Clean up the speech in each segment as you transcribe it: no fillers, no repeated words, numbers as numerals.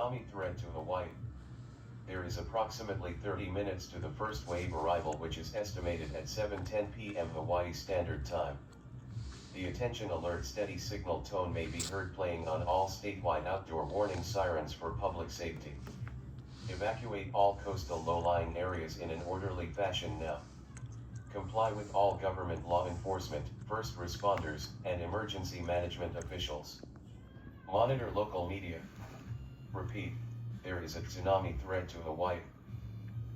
tsunami threat to Hawaii. There is approximately 30 minutes to the first wave arrival, which is estimated at 7:10 p.m. Hawaii Standard Time. The attention alert steady signal tone may be heard playing on all statewide outdoor warning sirens for public safety. Evacuate all coastal low-lying areas in an orderly fashion now. Comply with all government law enforcement, first responders, and emergency management officials. Monitor local media. Repeat, there is a tsunami threat to Hawaii.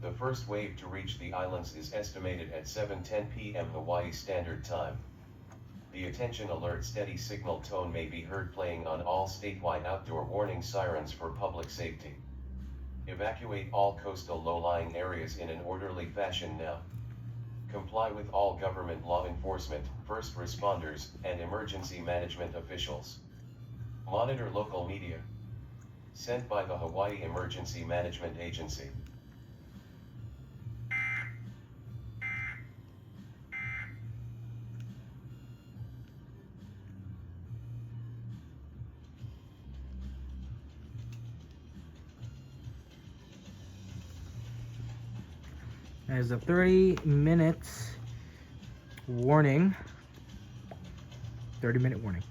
The first wave to reach the islands is estimated at 7:10 p.m. Hawaii Standard Time. The attention alert steady signal tone may be heard playing on all statewide outdoor warning sirens for public safety. Evacuate all coastal low-lying areas in an orderly fashion now. Comply with all government law enforcement, first responders, and emergency management officials. Monitor local media. Sent by the Hawaii Emergency Management Agency. There's a 30 minutes warning. 30-minute warning.